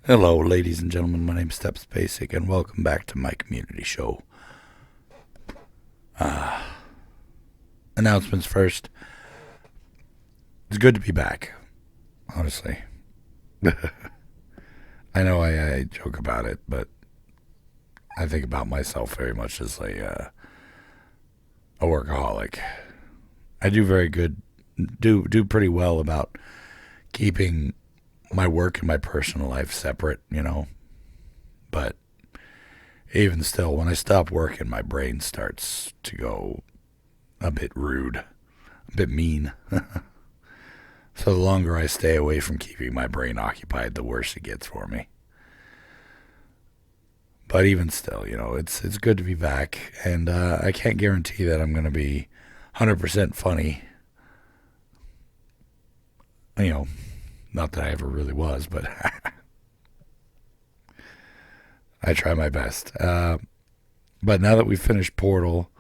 Hello, ladies and gentlemen. My name's Steps Basic, and welcome back to my community show. Announcements first. It's good to be back, honestly. I know I joke about it, but I think about myself very much as a workaholic. I do very good, do pretty well about keeping my work and my personal life separate, But even still, when I stop working, my brain starts to go a bit rude, a bit mean. So the longer I stay away from keeping my brain occupied, the worse it gets for me. But even still, it's good to be back, and I can't guarantee that I'm going to be 100% funny. Not that I ever really was, but I try my best. But now that we've finished Portal,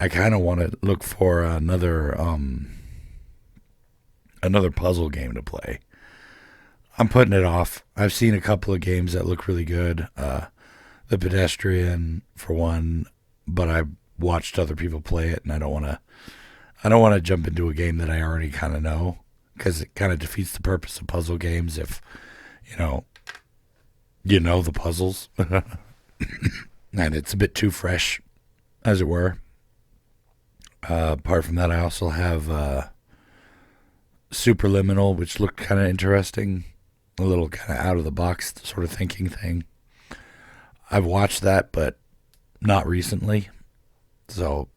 I kind of want to look for another puzzle game to play. I'm putting it off. I've seen a couple of games that look really good. The Pedestrian, for one, but I've watched other people play it, and I don't want to. I don't want to jump into a game that I already kind of know, because it kind of defeats the purpose of puzzle games if you know the puzzles, and it's a bit too fresh, as it were. Apart from that, I also have Superliminal, which looked kind of interesting, a little kind of out of the box sort of thinking thing. I've watched that, but not recently, so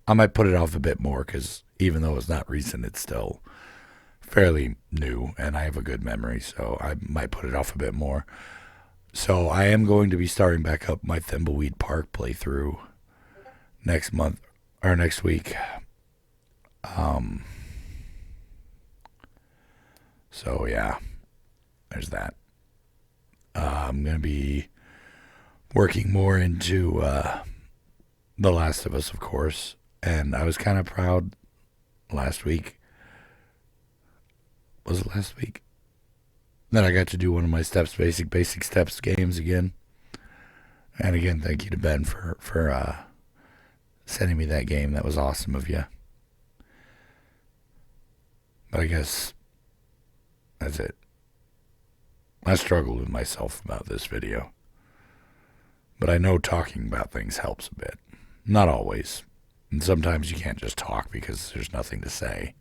I might put it off a bit more because even though it's not recent, it's still fairly new, and I have a good memory, so I might put it off a bit more. So I am going to be starting back up my Thimbleweed Park playthrough next month or next week. So yeah, there's that. I'm gonna be working more into The Last of Us, of course, and I was kind of proud last week. Was it last week? That I got to do one of my Steps Basic Steps games again. And again, thank you to Ben for sending me that game. That was awesome of you. But I guess that's it. I struggled with myself about this video. But I know talking about things helps a bit. Not always. And sometimes you can't just talk because there's nothing to say.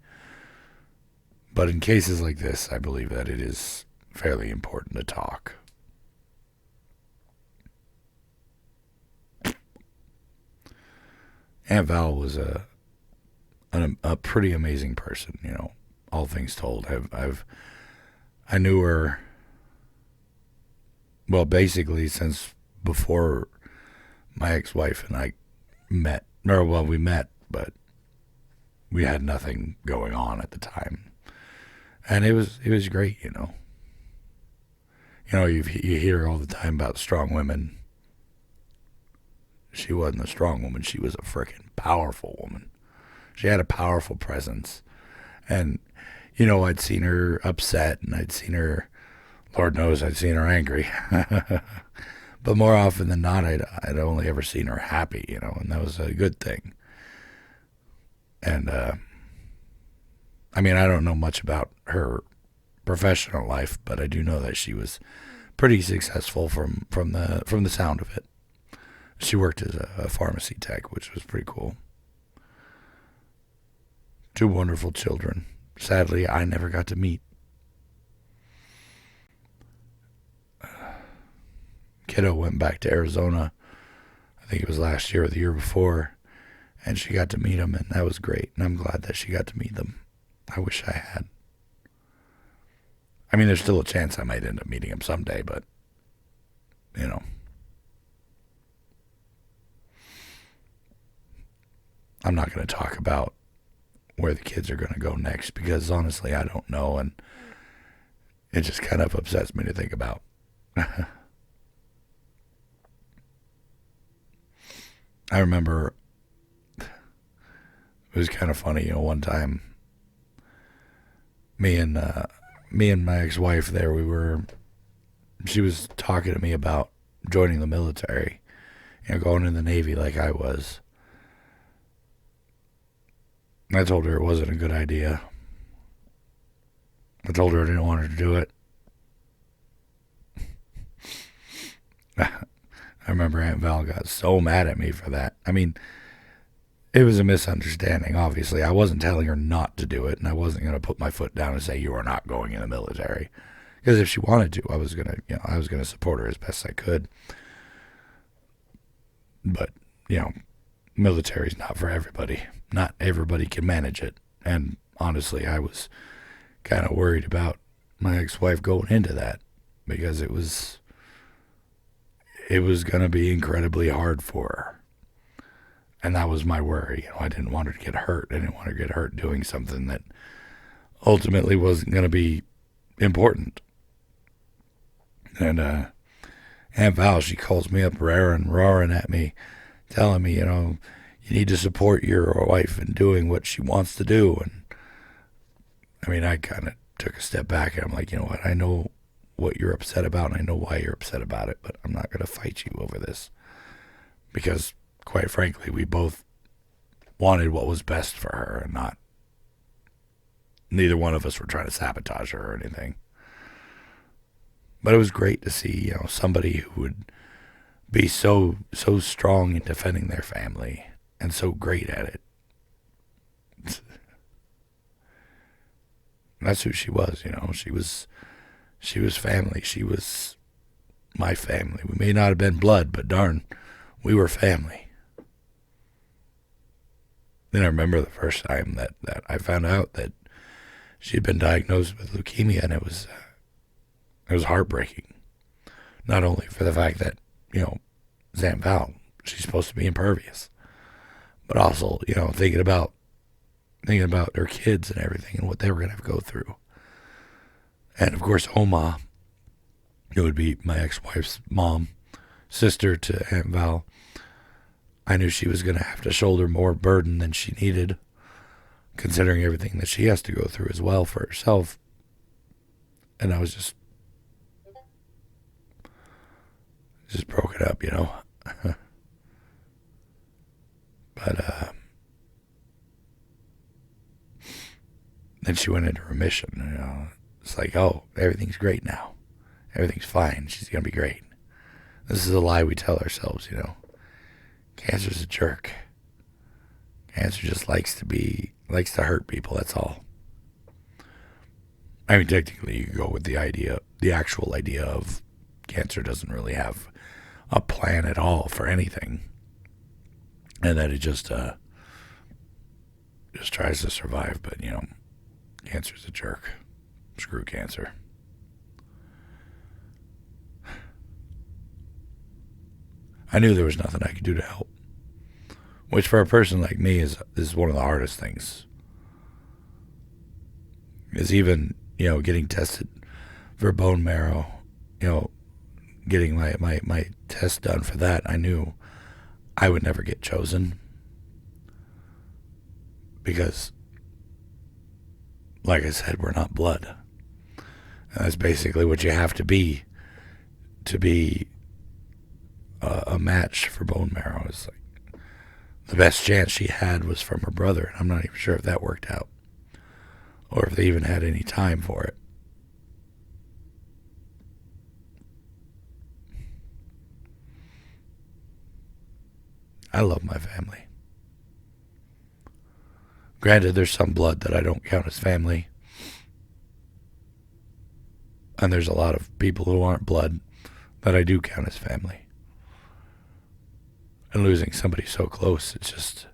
But in cases like this, I believe that it is fairly important to talk. Aunt Val was a pretty amazing person, all things told. I knew her, well, basically since before my ex-wife and I met. Or, well, we met, but we had nothing going on at the time. And it was great, You hear all the time about strong women. She wasn't a strong woman. She was a freaking powerful woman. She had a powerful presence. And, I'd seen her upset, and I'd seen her, Lord knows, I'd seen her angry. But more often than not, I'd only ever seen her happy, and that was a good thing. And, I don't know much about her professional life, but I do know that she was pretty successful from the sound of it. She worked as a pharmacy tech, which was pretty cool. Two wonderful children. Sadly, I never got to meet. Kiddo went back to Arizona, I think it was last year or the year before, and she got to meet them, and that was great, and I'm glad that she got to meet them. I wish I had. There's still a chance I might end up meeting him someday, but, I'm not going to talk about where the kids are going to go next because honestly, I don't know, and it just kind of upsets me to think about. I remember it was kind of funny, one time me and me and my ex-wife there, she was talking to me about joining the military, going in the Navy like I was. I told her it wasn't a good idea. I told her I didn't want her to do it. I remember Aunt Val got so mad at me for that. I mean, it was a misunderstanding, obviously. I wasn't telling her not to do it, and I wasn't going to put my foot down and say, you are not going in the military. Because if she wanted to, I was going to support her as best I could. But, military's not for everybody. Not everybody can manage it. And honestly, I was kind of worried about my ex-wife going into that, because it was going to be incredibly hard for her. And that was my worry. I didn't want her to get hurt. I didn't want her to get hurt doing something that ultimately wasn't going to be important. And Aunt Val, she calls me up roaring at me, telling me, you need to support your wife in doing what she wants to do. And I mean, I kind of took a step back, and I'm like, you know what? I know what you're upset about, and I know why you're upset about it, but I'm not going to fight you over this. Because quite frankly, we both wanted what was best for her, and neither one of us were trying to sabotage her or anything. But it was great to see, somebody who would be so strong in defending their family and so great at it. That's who she was, She was family. She was my family. We may not have been blood, but darn, we were family. Then I remember the first time that I found out that she had been diagnosed with leukemia, and it was heartbreaking. Not only for the fact that, it's Aunt Val, she's supposed to be impervious, but also, thinking about her kids and everything and what they were going to have to go through. And of course, Oma, it would be my ex-wife's mom, sister to Aunt Val. I knew she was going to have to shoulder more burden than she needed, considering everything that she has to go through as well for herself. And I was just broken up, But then she went into remission. It's like, oh, everything's great now. Everything's fine. She's going to be great. This is a lie we tell ourselves, Cancer's a jerk. Cancer just likes to hurt people, that's all. I mean, technically, you could go with the actual idea of cancer doesn't really have a plan at all for anything. And that it just tries to survive. But, cancer's a jerk. Screw cancer. I knew there was nothing I could do to help. Which for a person like me is one of the hardest things. Is even, getting tested for bone marrow, getting my test done for that, I knew I would never get chosen. Because, like I said, we're not blood. And that's basically what you have to be a match for bone marrow. Is like the best chance she had was from her brother, and I'm not even sure if that worked out or if they even had any time for it. I love my family. Granted, there's some blood that I don't count as family. And there's a lot of people who aren't blood that I do count as family. And losing somebody so close, it's just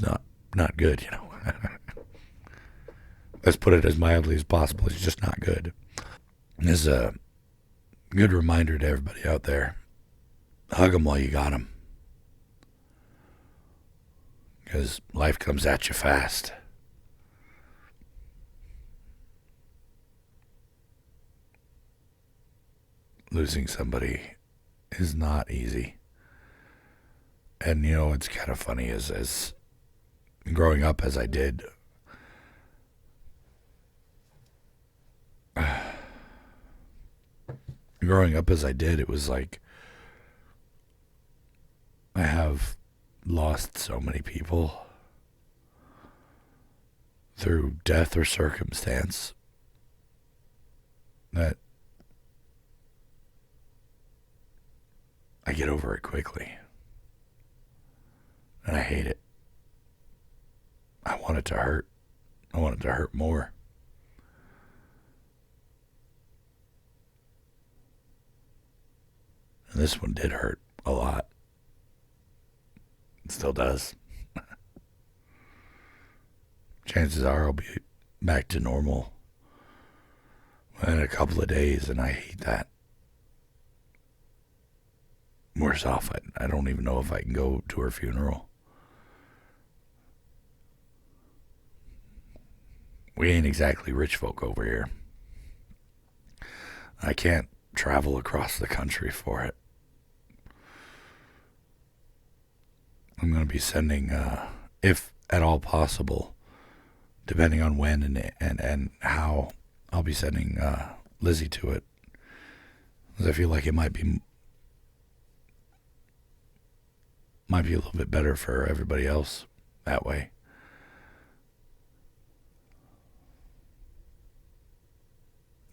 not good, Let's put it as mildly as possible. It's just not good. It's a good reminder to everybody out there. Hug them while you got them. Because life comes at you fast. Losing somebody is not easy. And, it's kind of funny as growing up as I did, growing up as I did, it was like I have lost so many people through death or circumstance that I get over it quickly. And I hate it. I want it to hurt. I want it to hurt more. And this one did hurt a lot. It still does. Chances are I'll be back to normal in a couple of days, and I hate that. Worse off, I don't even know if I can go to her funeral. We ain't exactly rich folk over here. I can't travel across the country for it. I'm going to be sending, if at all possible, depending on when and how, I'll be sending Lizzie to it. Because I feel like it might be a little bit better for everybody else that way.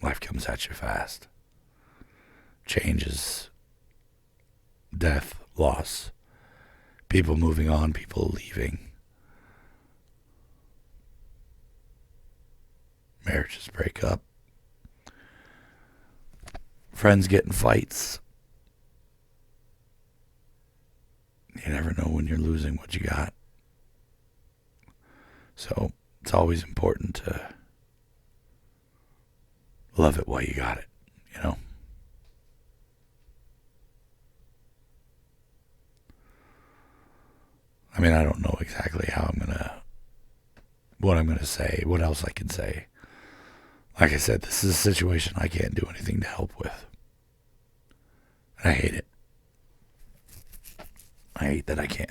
Life comes at you fast. Changes, death, loss, people moving on, people leaving. Marriages break up. Friends get in fights. You never know when you're losing what you got. So it's always important to love it while you got it, you know? I mean, I don't know exactly what I'm going to say, what else I can say. Like I said, this is a situation I can't do anything to help with. And I hate it. I hate that I can't.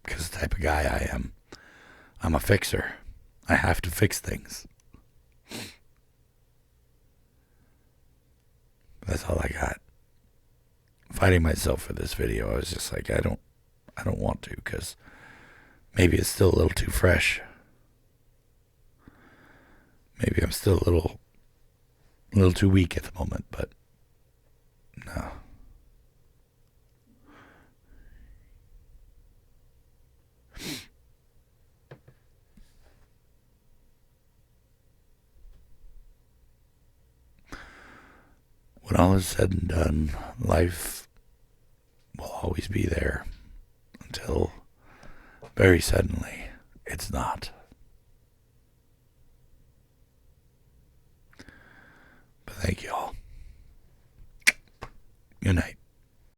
Because the type of guy I am, I'm a fixer. I have to fix things. That's all I got. Fighting myself for this video, I was just like, I don't want to, because maybe it's still a little too fresh. Maybe I'm still a little too weak at the moment, but no. When all is said and done, life will always be there until very suddenly it's not. But thank you all.